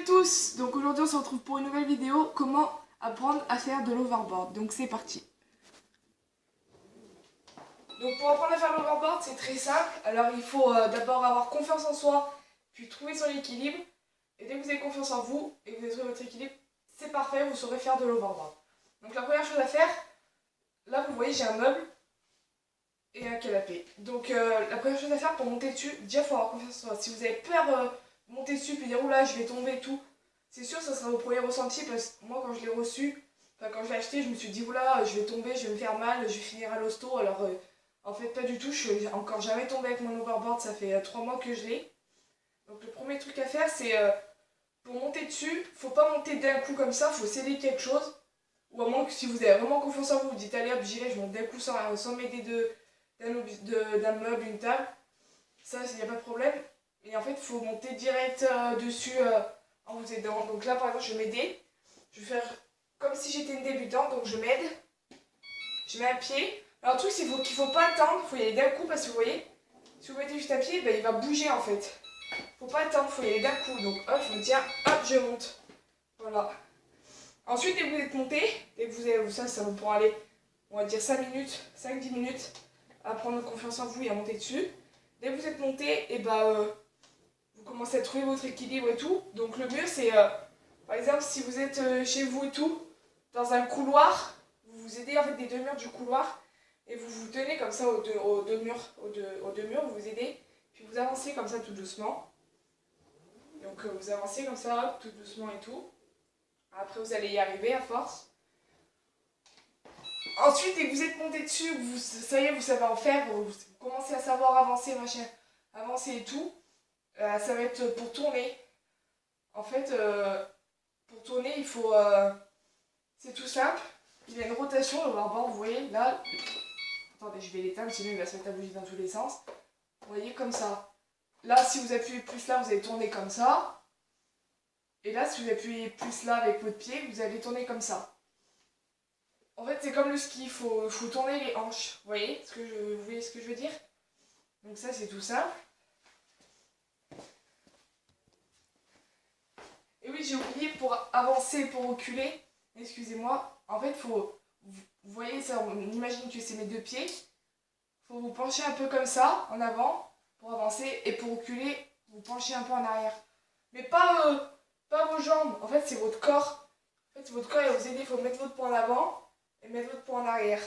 tous, donc aujourd'hui on se retrouve pour une nouvelle vidéo, comment apprendre à faire de l'overboard, donc c'est parti. Donc pour apprendre à faire l'overboard c'est très simple, alors il faut d'abord avoir confiance en soi, puis trouver son équilibre, et dès que vous avez confiance en vous et que vous avez trouvé votre équilibre, c'est parfait, vous saurez faire de l'overboard. Donc la première chose à faire, là vous voyez j'ai un meuble et un canapé. Donc la première chose à faire pour monter dessus, déjà il faut avoir confiance en soi. Si vous avez peur de monter dessus puis dire oula je vais tomber et tout, c'est sûr ça sera vos premiers ressentis parce que moi quand je l'ai reçu, enfin quand je l'ai acheté je me suis dit oula je vais tomber, je vais me faire mal, je vais finir à l'hosto alors en fait pas du tout, je suis encore jamais tombée avec mon overboard, ça fait 3 mois que je l'ai. Donc le premier truc à faire c'est pour monter dessus, faut pas monter d'un coup comme ça, faut sceller quelque chose. Ou à moins que si vous avez vraiment confiance en vous, vous dites allez hop j'y vais, je monte d'un coup sans m'aider d'un meuble, une table, ça il n'y a pas de problème. Et en fait il faut monter direct dessus en vous aidant. Donc là par exemple je vais m'aider, je vais faire comme si j'étais une débutante, donc je m'aide, je mets un pied. Alors le truc c'est qu'il faut pas attendre, il faut y aller d'un coup parce que vous voyez, si vous mettez juste un pied, il va bouger en fait. Faut pas attendre, il faut y aller d'un coup. Donc hop je me tiens, hop je monte. Voilà. Ensuite dès que vous êtes monté, dès que vous avez ça vous pourra aller, on va dire 5 minutes, 5-10 minutes à prendre confiance en vous et à monter dessus. Dès que vous êtes monté, et vous commencez à trouver votre équilibre et tout. Donc le mieux c'est, par exemple si vous êtes chez vous et tout, dans un couloir, vous vous aidez en fait des deux murs du couloir et vous vous tenez comme ça aux deux murs, vous vous aidez, puis vous avancez comme ça tout doucement. Donc vous avancez comme ça tout doucement et tout. Après vous allez y arriver à force. Ensuite, dès que vous êtes monté dessus, ça y est, vous savez en faire, vous commencez à savoir avancer, machin, avancer et tout, ça va être pour tourner. En fait, pour tourner, il faut... c'est tout simple. Il y a une rotation, le barbare, vous voyez, là... Attendez, je vais l'éteindre, sinon il va se mettre à bouger dans tous les sens. Vous voyez, comme ça. Là, si vous appuyez plus là, vous allez tourner comme ça. Et là, si vous appuyez plus là avec votre pied, vous allez tourner comme ça. En fait, c'est comme le ski, il faut tourner les hanches. Vous voyez ce que je veux dire? Donc ça, c'est tout simple. Et oui, j'ai oublié, pour avancer, pour reculer, excusez-moi, en fait, vous voyez ça, on imagine que c'est mes deux pieds. Il faut vous pencher un peu comme ça, en avant, pour avancer. Et pour reculer, vous penchez un peu en arrière. Mais pas vos jambes, en fait, c'est votre corps. En fait, votre corps, il va vous aider, il faut mettre votre poing en avant et mettre votre poing en arrière.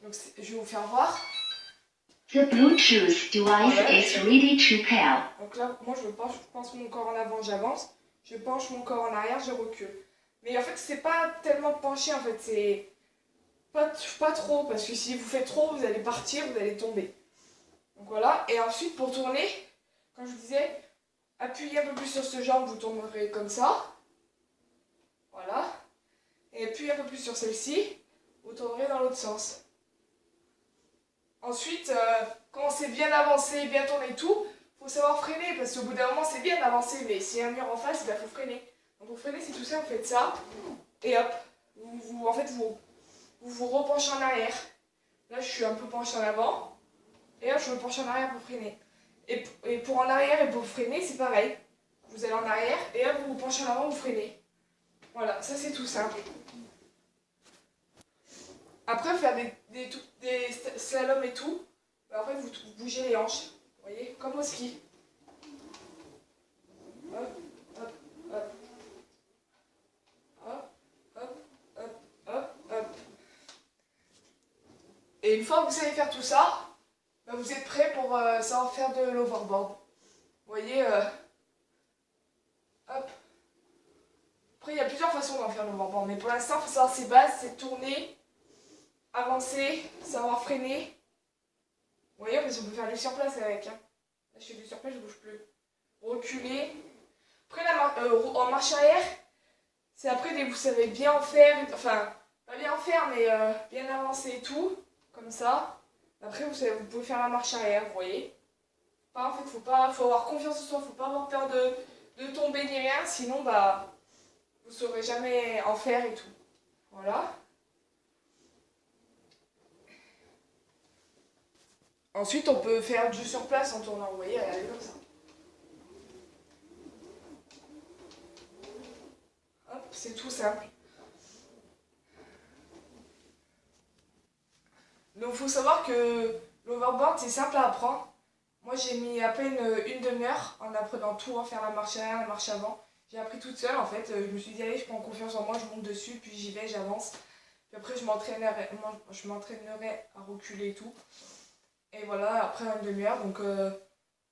Donc je vais vous faire voir. The Bluetooth device is ready to pair. Donc là, moi je penche mon corps en avant, j'avance. Je penche mon corps en arrière, je recule. Mais en fait, c'est pas tellement penché, en fait, c'est pas trop. Parce que si vous faites trop, vous allez partir, vous allez tomber. Donc voilà. Et ensuite, pour tourner, comme je vous disais, appuyez un peu plus sur cette jambe, vous tournerez comme ça. Voilà. Et appuyez un peu plus sur celle-ci, vous tournerez dans l'autre sens. Ensuite, quand c'est bien avancé, bien tourné et tout, faut savoir freiner parce qu'au bout d'un moment c'est bien d'avancer, mais s'il y a un mur en face, il faut freiner. Donc pour freiner, c'est tout ça, vous faites ça, et hop, vous repenchez en arrière. Là, je suis un peu penché en avant, et hop, je me penche en arrière pour freiner. Et pour en arrière et pour freiner, c'est pareil. Vous allez en arrière, et hop, vous vous penchez en avant, vous freinez. Voilà, ça c'est tout simple. Après, faire des slaloms et tout, en fait, vous bougez les hanches, vous voyez, comme au ski. Hop, hop, hop. Hop, hop, hop, hop, hop. Et une fois que vous savez faire tout ça, vous êtes prêt pour savoir faire de l'overboard. Vous voyez, hop. Après, il y a plusieurs façons d'en faire l'overboard, mais pour l'instant, il faut savoir ses bases, c'est tourner, avancer, savoir freiner. Vous voyez, parce qu'on peut faire du sur place avec. Hein. Là, je fais du sur place, je ne bouge plus. Reculer. Après, en marche arrière, c'est après dès que vous savez bien en faire, enfin, pas bien en faire, mais bien avancer et tout, comme ça. Après, vous pouvez faire la marche arrière, vous voyez. En fait, faut avoir confiance en soi, faut pas avoir peur de tomber ni rien, sinon, vous saurez jamais en faire et tout. Voilà. Ensuite, on peut faire du sur place en tournant, vous voyez, regardez comme ça. c'est tout simple. Donc faut savoir que l'overboard c'est simple à apprendre. Moi j'ai mis à peine une demi-heure en apprenant tout, faire la marche arrière, la marche avant. J'ai appris toute seule en fait, je me suis dit allez je prends confiance en moi, je monte dessus, puis j'y vais, j'avance. Puis après je m'entraînerai à reculer et tout. Et voilà, après une demi-heure, donc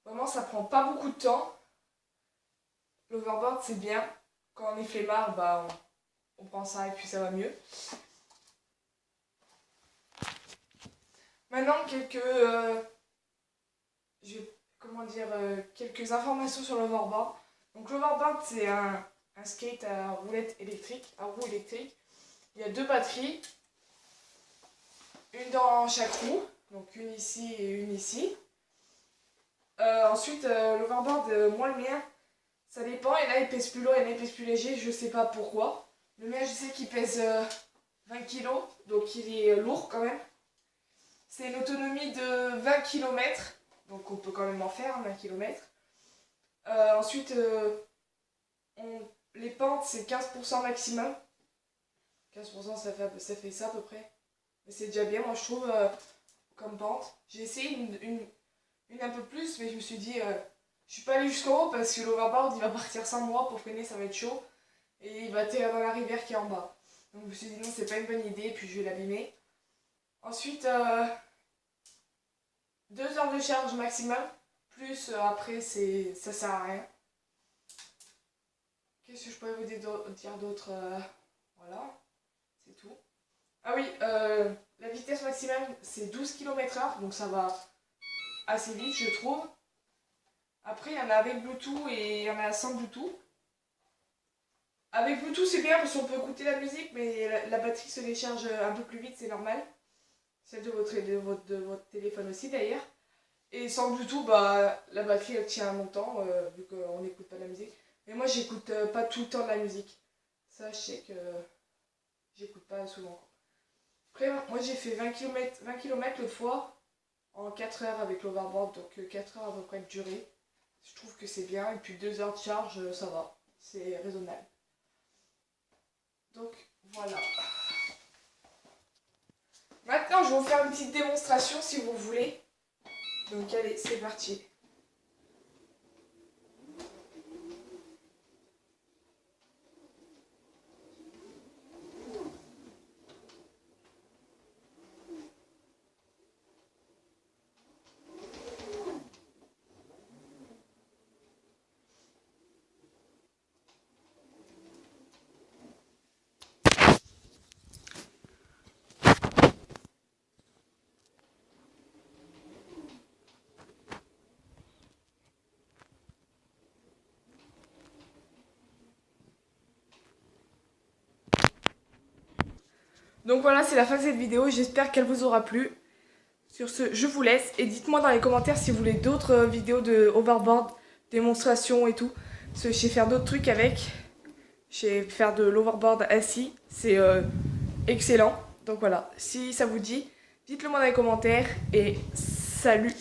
vraiment ça prend pas beaucoup de temps. L'overboard c'est bien, quand on est flemmard, bah on prend ça et puis ça va mieux. Maintenant quelques informations sur l'overboard. Donc l'overboard c'est un skate à roulette électrique, à roue électrique. Il y a deux batteries, une dans chaque roue, donc une ici et une ici. Ensuite l'overboard, moi le mien, ça dépend, il y en a il pèse plus lourd, il y en a il pèse plus léger, je sais pas pourquoi. Le mien je sais qu'il pèse 20 kg, donc il est lourd quand même. C'est une autonomie de 20 km, donc on peut quand même en faire 20 km. Ensuite, les pentes c'est 15% maximum. 15% ça fait ça à peu près. Mais c'est déjà bien moi je trouve comme pente. J'ai essayé une un peu plus mais je me suis dit je suis pas allée jusqu'en haut parce que l'overboard il va partir sans moi pour freiner, ça va être chaud. Et il va atterrir dans la rivière qui est en bas. Donc je me suis dit non c'est pas une bonne idée puis je vais l'abîmer. Ensuite 2 heures de charge maximum. Plus après ça sert à rien. Qu'est-ce que je pourrais vous dire d'autre voilà, c'est tout. Ah oui, la vitesse maximum c'est 12 km/h, donc ça va assez vite je trouve. Après il y en a avec Bluetooth et il y en a sans Bluetooth. Avec Bluetooth c'est bien parce qu'on peut écouter la musique mais la batterie se décharge un peu plus vite, c'est normal. Celle de votre téléphone aussi d'ailleurs. Et sans Bluetooth, bah, la batterie elle tient longtemps vu qu'on n'écoute pas de la musique. Mais moi j'écoute pas tout le temps de la musique. Ça je sais que j'écoute pas souvent. Après moi j'ai fait 20 km l'autre fois en 4 heures avec l'overboard, donc 4 heures à peu près de durée. Je trouve que c'est bien et puis 2 heures de charge ça va, c'est raisonnable. Donc voilà. Maintenant je vais vous faire une petite démonstration si vous voulez. Donc allez, c'est parti. Donc voilà, c'est la fin de cette vidéo, j'espère qu'elle vous aura plu. Sur ce, je vous laisse et dites-moi dans les commentaires si vous voulez d'autres vidéos de overboard, démonstrations et tout. Parce que je sais faire d'autres trucs avec. Je sais faire de l'overboard assis, c'est excellent. Donc voilà, si ça vous dit, dites-le moi dans les commentaires et salut!